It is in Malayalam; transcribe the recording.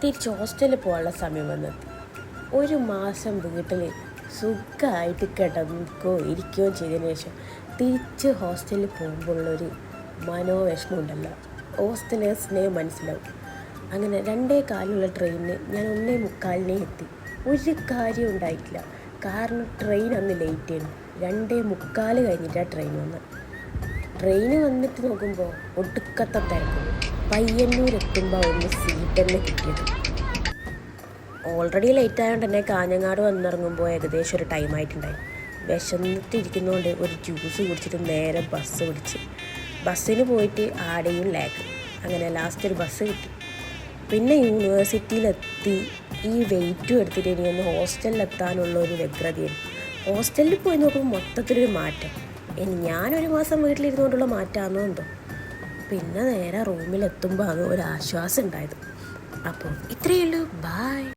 തിരിച്ച് ഹോസ്റ്റലിൽ പോകാനുള്ള സമയം വന്നെത്തി. ഒരു മാസം വീട്ടിൽ സുഖമായിട്ട് കിടക്കുകയോ ഇരിക്കുകയോ ചെയ്തതിന് ശേഷം തിരിച്ച് ഹോസ്റ്റലിൽ പോകുമ്പോഴുള്ളൊരു മനോവിഷമം ഉണ്ടല്ലോ, ഹോസ്റ്റലേഴ്സിനെ മനസ്സിലാവും. അങ്ങനെ 2:15 ട്രെയിനിന് ഞാൻ 1:45 എത്തി. ഒരു കാര്യം ഉണ്ടായിട്ടില്ല, കാരണം ട്രെയിൻ അന്ന് ലേറ്റ് ആയിരുന്നു. 2:45 കഴിഞ്ഞിട്ടാണ് ട്രെയിൻ വന്നത്. ട്രെയിൻ വന്നിട്ട് നോക്കുമ്പോൾ ഒടുക്കത്തെ തിരക്കും. പയ്യന്നൂർ എത്തുമ്പോൾ ഒന്ന് സീറ്റ് തന്നെ കിട്ടിയത്. ഓൾറെഡി ലേറ്റ് ആയതുകൊണ്ട് തന്നെ കാഞ്ഞങ്ങാട് വന്നിറങ്ങുമ്പോൾ ഏകദേശം ഒരു ടൈം ആയിട്ടുണ്ടായി. വിശന്നിട്ടിരിക്കുന്നതുകൊണ്ട് ഒരു ജ്യൂസ് കുടിച്ചിട്ട് നേരെ ബസ് പിടിച്ച്. ബസ്സിന് പോയിട്ട് ആടെയും ലാഗ്. അങ്ങനെ ലാസ്റ്റ് ഒരു ബസ് കിട്ടി. പിന്നെ യൂണിവേഴ്സിറ്റിയിലെത്തി. ഈ വെയിറ്റും എടുത്തിട്ട് ഇനി ഒന്ന് ഹോസ്റ്റലിലെത്താനുള്ള ഒരു വ്യഗ്രതയാണ്. ഹോസ്റ്റലിൽ പോയി നോക്കുമ്പോൾ മൊത്തത്തിലൊരു മാറ്റം. ഇനി ഞാനൊരു മാസം വീട്ടിലിരുന്നുകൊണ്ടുള്ള മാറ്റമാണെന്നോ എന്തോ. പിന്നെ നേരെ റൂമിലെത്തുമ്പോൾ ആണ് ഒരു ആശ്വാസം ഉണ്ടായത്. അപ്പോൾ ഇത്രയേ ഉള്ളൂ. ബായ്.